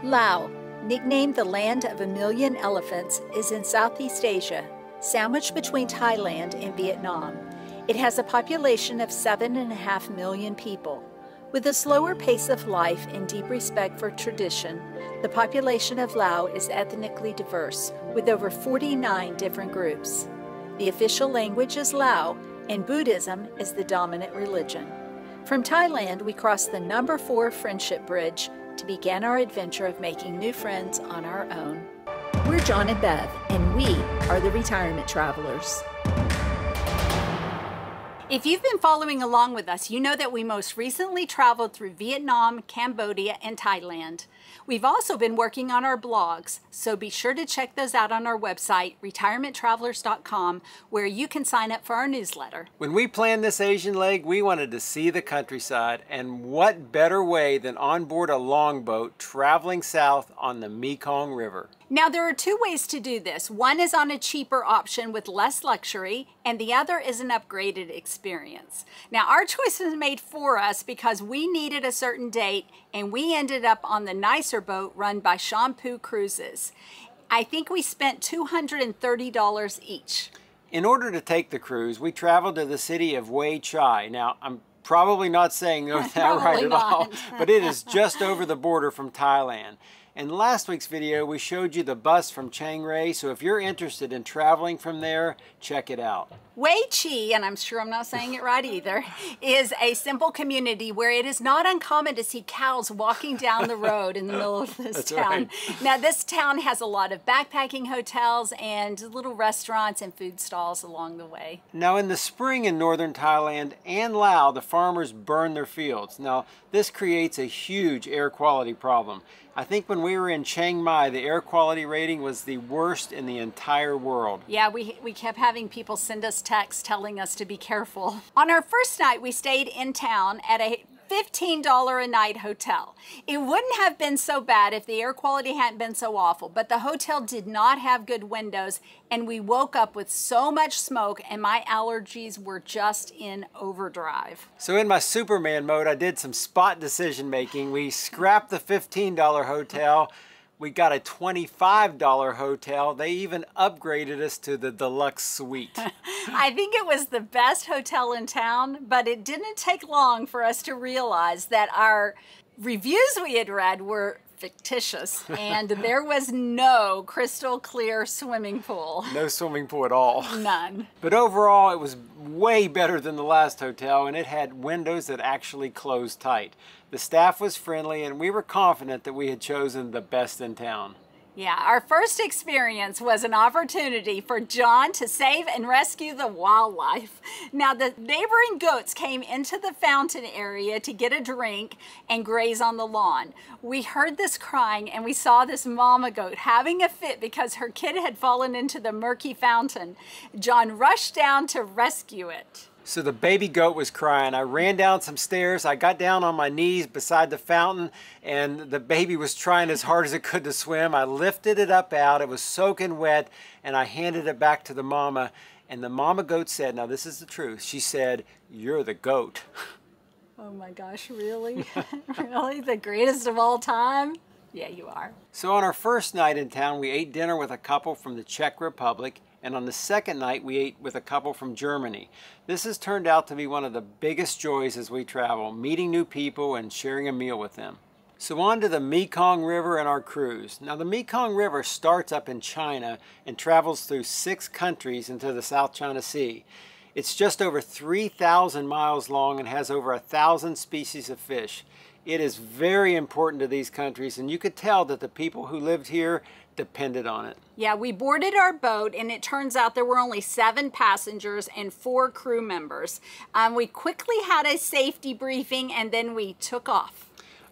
Lao, nicknamed the land of a million elephants, is in Southeast Asia, sandwiched between Thailand and Vietnam. It has a population of 7.5 million people. With a slower pace of life and deep respect for tradition, the population of Lao is ethnically diverse, with over 49 different groups. The official language is Lao, and Buddhism is the dominant religion. From Thailand, we crossed the No. 4 Friendship Bridge to begin our adventure of making new friends on our own. We're John and Bev, and we are the Retirement Travelers. If you've been following along with us, you know that we most recently traveled through Vietnam, Cambodia, and Thailand. We've also been working on our blogs, so be sure to check those out on our website, retirementtravelers.com, where you can sign up for our newsletter. When we planned this Asian leg, we wanted to see the countryside, and what better way than on board a longboat traveling south on the Mekong River. Now, there are two ways to do this. One is on a cheaper option with less luxury, and the other is an upgraded experience. Now, our choice was made for us because we needed a certain date, and we ended up on the nicer boat run by Shompoo Cruises. I think we spent $230 each. In order to take the cruise, we traveled to the city of Wai Chai. Now, I'm probably not saying that right at all, but it is just over the border from Thailand. In last week's video, we showed you the bus from Chiang Rai, so if you're interested in traveling from there, check it out. Wai Chi, and I'm sure I'm not saying it right either, is a simple community where it is not uncommon to see cows walking down the road in the middle of this town. Right. Now, this town has a lot of backpacking hotels and little restaurants and food stalls along the way. Now, in the spring in northern Thailand and Laos, the farmers burn their fields. Now, this creates a huge air quality problem. I think when we were in Chiang Mai, the air quality rating was the worst in the entire world. Yeah, we kept having people send us texts telling us to be careful. On our first night, we stayed in town at a $15 a night hotel. It wouldn't have been so bad if the air quality hadn't been so awful, but the hotel did not have good windows, and we woke up with so much smoke and my allergies were just in overdrive. So in my Superman mode, I did some spot decision making. We scrapped the $15 hotel. We got a $25 hotel. They even upgraded us to the deluxe suite. I think it was the best hotel in town, but it didn't take long for us to realize that our reviews we had read were fictitious, and there was no crystal clear swimming pool. No swimming pool at all. None. But overall, it was way better than the last hotel, and it had windows that actually closed tight. The staff was friendly, and we were confident that we had chosen the best in town. Yeah, our first experience was an opportunity for John to save and rescue the wildlife. Now, the neighboring goats came into the fountain area to get a drink and graze on the lawn. We heard this crying, and we saw this mama goat having a fit because her kid had fallen into the murky fountain. John rushed down to rescue it. So the baby goat was crying. I ran down some stairs. I got down on my knees beside the fountain, and the baby was trying as hard as it could to swim. I lifted it up out. It was soaking wet, and I handed it back to the mama. And the mama goat said, now this is the truth, she said, "You're the goat." Oh my gosh, really? Really? The greatest of all time? Yeah, you are. So on our first night in town, we ate dinner with a couple from the Czech Republic, and on the second night, we ate with a couple from Germany. This has turned out to be one of the biggest joys as we travel, meeting new people and sharing a meal with them. So on to the Mekong River and our cruise. Now, the Mekong River starts up in China and travels through 6 countries into the South China Sea. It's just over 3,000 miles long and has over 1,000 species of fish. It is very important to these countries, and you could tell that the people who lived here depended on it. Yeah, we boarded our boat, and it turns out there were only 7 passengers and 4 crew members. We quickly had a safety briefing, and then we took off.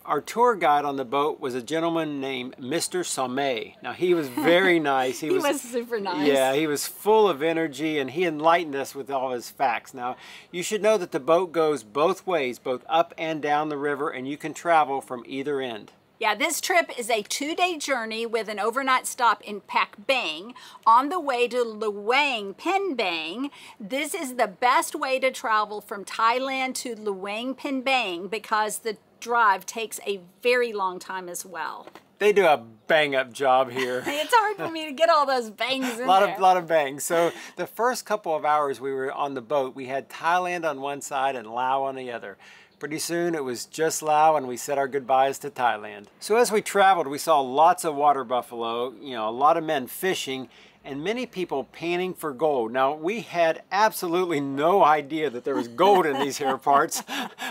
Our tour guide on the boat was a gentleman named Mr. Sommet. Now, he was very nice. He was super nice. Yeah, he was full of energy, and he enlightened us with all his facts. Now, you should know that the boat goes both ways, both up and down the river, and you can travel from either end. Yeah, this trip is a 2-day journey with an overnight stop in Pak Bang on the way to Luang Prabang. This is the best way to travel from Thailand to Luang Prabang because the drive takes a very long time as well. They do a bang-up job here. It's hard for me to get all those bangs in there. A lot of bangs. So the first couple of hours we were on the boat, we had Thailand on one side and Laos on the other. Pretty soon it was just Laos and we said our goodbyes to Thailand. So as we traveled, we saw lots of water buffalo, you know, a lot of men fishing, and many people panning for gold. Now, we had absolutely no idea that there was gold in these hair parts,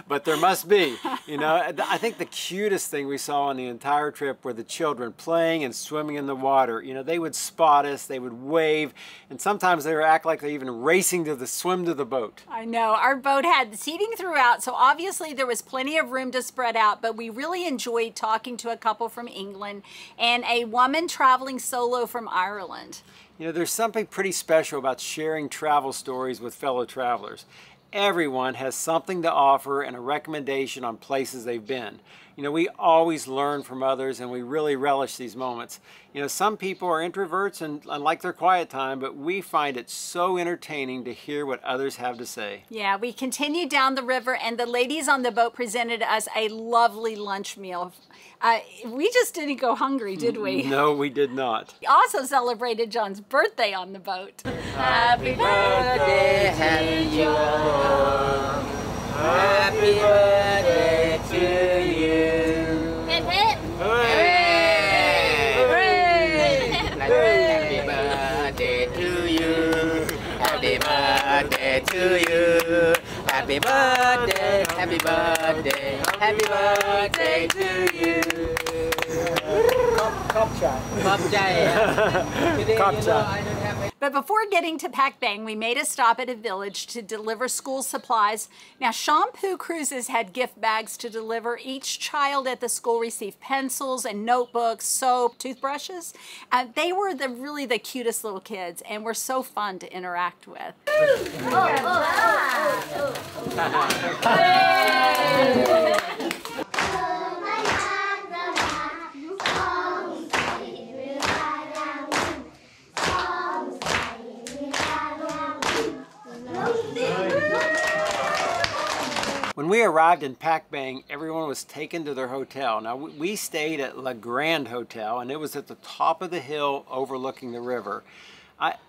but there must be. You know, I think the cutest thing we saw on the entire trip were the children playing and swimming in the water. You know, they would spot us, they would wave, and sometimes they would act like they're even racing to swim to the boat. I know, our boat had seating throughout, so obviously there was plenty of room to spread out, but we really enjoyed talking to a couple from England and a woman traveling solo from Ireland. You know, there's something pretty special about sharing travel stories with fellow travelers. Everyone has something to offer and a recommendation on places they've been. You know, we always learn from others and we really relish these moments. You know, some people are introverts and like their quiet time, but we find it so entertaining to hear what others have to say. Yeah, we continued down the river and the ladies on the boat presented us a lovely lunch meal. We just didn't go hungry, did we? No, we did not. We also celebrated John's birthday on the boat. Happy birthday, happy you. Happy birthday to you. Hip hip. Hooray! Hooray! Happy birthday to you. Happy birthday to you. Happy birthday, happy birthday, happy birthday to you. But before getting to Pak Bang, we made a stop at a village to deliver school supplies. Now, Shompoo cruises had gift bags to deliver. Each child at the school received pencils and notebooks, soap, toothbrushes. They were really the cutest little kids and were so fun to interact with. When we arrived in Pak Bang, everyone was taken to their hotel. Now, we stayed at Le Grand Hotel, and it was at the top of the hill overlooking the river.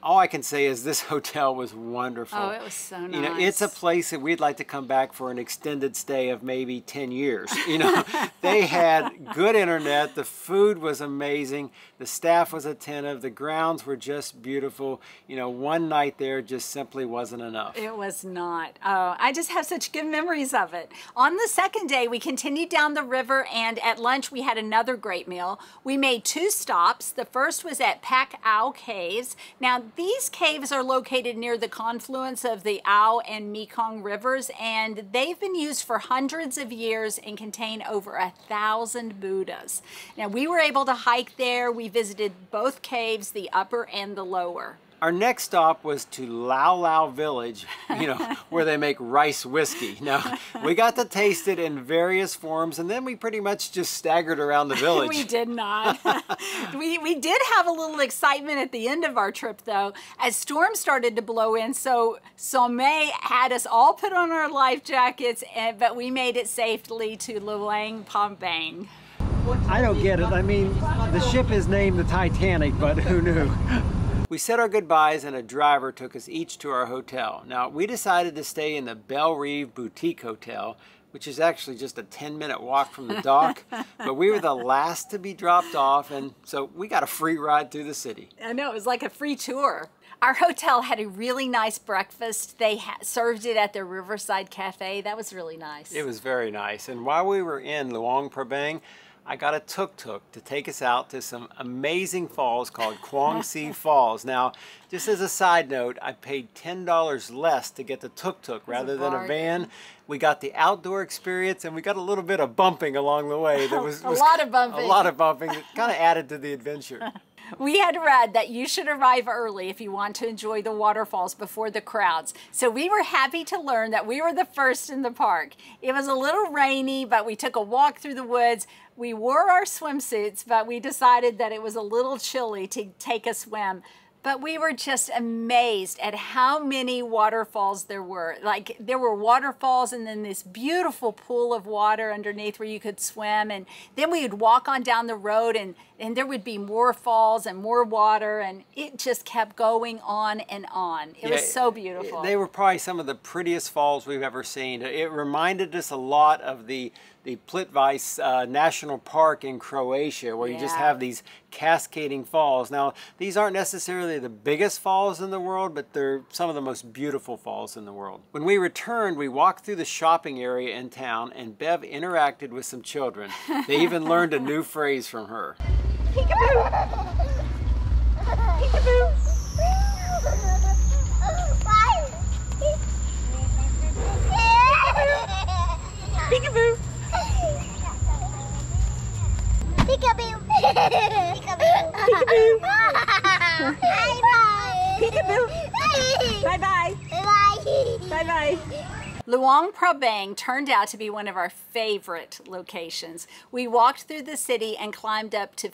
All I can say is this hotel was wonderful. Oh, it was so nice. You know, it's a place that we'd like to come back for an extended stay of maybe 10 years. You know, they had good internet, the food was amazing, the staff was attentive, the grounds were just beautiful. You know, one night there just simply wasn't enough. It was not. Oh, I just have such good memories of it. On the second day, we continued down the river, and at lunch we had another great meal. We made 2 stops. The first was at Pak Ao Caves. Now, these caves are located near the confluence of the Ao and Mekong rivers, and they've been used for hundreds of years and contain over 1,000 Buddhas. Now, we were able to hike there. We visited both caves, the upper and the lower. Our next stop was to Lao Lao Village, you know, where they make rice whiskey. Now, we got to taste it in various forms, and then we pretty much just staggered around the village. We did not. we did have a little excitement at the end of our trip, though, as storms started to blow in. So May had us all put on our life jackets, but we made it safely to Luang Prabang. I don't get it. I mean, the ship is named the Titanic, but who knew? We said our goodbyes and a driver took us each to our hotel. Now, we decided to stay in the Belle Rive Boutique Hotel, which is actually just a 10-minute walk from the dock, but we were the last to be dropped off, and so we got a free ride through the city. I know, it was like a free tour. Our hotel had a really nice breakfast. They served it at their Riverside Cafe. That was really nice. It was very nice, and while we were in Luang Prabang, I got a tuk-tuk to take us out to some amazing falls called Quang Si Falls. Now, just as a side note, I paid $10 less to get the tuk-tuk rather than a van. We got the outdoor experience, and we got a little bit of bumping along the way. That was a lot of bumping. A lot of bumping that kind of added to the adventure. We had read that you should arrive early if you want to enjoy the waterfalls before the crowds. So we were happy to learn that we were the first in the park. It was a little rainy, but we took a walk through the woods. We wore our swimsuits, but we decided that it was a little chilly to take a swim. But we were just amazed at how many waterfalls there were. Like, there were waterfalls and then this beautiful pool of water underneath where you could swim. And then we would walk on down the road and there would be more falls and more water, and it just kept going on and on. It was so beautiful. They were probably some of the prettiest falls we've ever seen. It reminded us a lot of the Plitvice National Park in Croatia, where you just have these cascading falls. Now, these aren't necessarily the biggest falls in the world, but they're some of the most beautiful falls in the world. When we returned, we walked through the shopping area in town, and Bev interacted with some children. They even learned a new phrase from her. Peekaboo! Peekaboo! Peekaboo! Peekaboo! Peekaboo! Bye-bye! Bye-bye! Bye-bye! Luang Prabang turned out to be one of our favorite locations. We walked through the city and climbed up to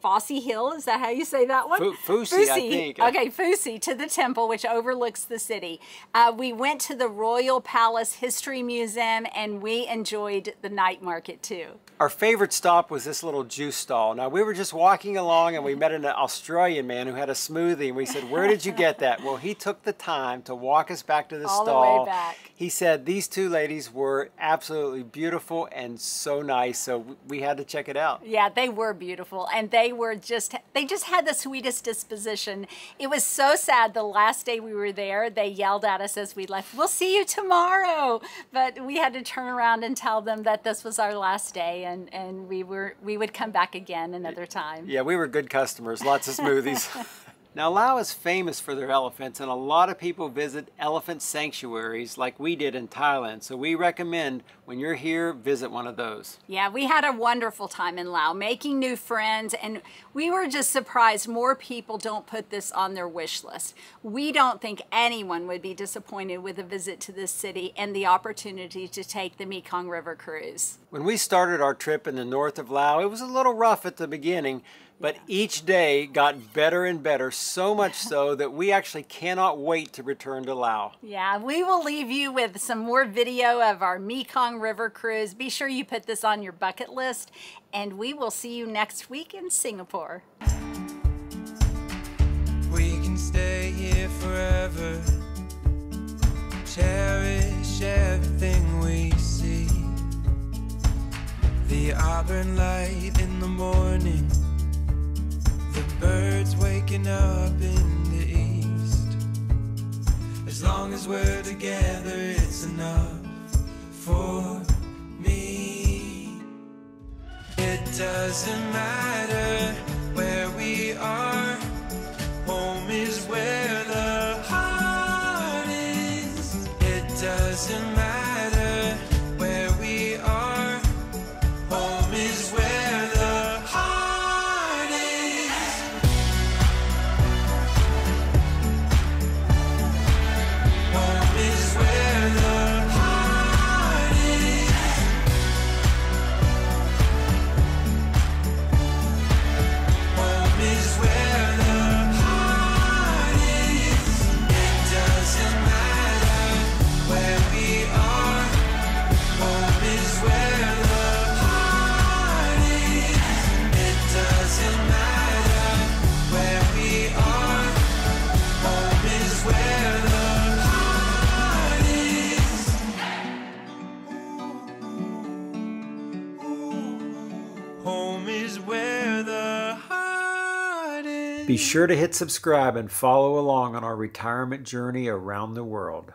Fossey Hill. Is that how you say that one? Fousey, I think. Okay, Fousey, to the temple, which overlooks the city. We went to the Royal Palace History Museum, and we enjoyed the night market too. Our favorite stop was this little juice stall. Now, we were just walking along and we met an Australian man who had a smoothie, and we said, "Where did you get that?" Well, he took the time to walk us back to the stall. All the way back. He said these two ladies were absolutely beautiful and so nice, so we had to check it out. Yeah, they were beautiful, and they just had the sweetest disposition. It was so sad the last day we were there, they yelled at us as we left, "We'll see you tomorrow." But we had to turn around and tell them that this was our last day, and we would come back again another time. Yeah, we were good customers, lots of smoothies. Now, Laos is famous for their elephants, and a lot of people visit elephant sanctuaries like we did in Thailand. So we recommend when you're here, visit one of those. Yeah, we had a wonderful time in Laos, making new friends, and we were just surprised more people don't put this on their wish list. We don't think anyone would be disappointed with a visit to this city and the opportunity to take the Mekong River cruise. When we started our trip in the north of Laos, it was a little rough at the beginning, but each day got better and better, so much so that we actually cannot wait to return to Laos. Yeah, we will leave you with some more video of our Mekong River cruise. Be sure you put this on your bucket list, and we will see you next week in Singapore. We can stay here forever, cherish everything we see. The auburn light in the morning, the birds waking up in the east. As long as we're together, it's enough for me. It doesn't matter where we are, home is where the heart is. It doesn't matter where we are, home is where the heart is. Home is where the heart is. Home is where the heart is. It doesn't matter where we are, home is where the heart is. It doesn't matter where we are, home is where the heart is. Home is where the heart is. Be sure to hit subscribe and follow along on our retirement journey around the world.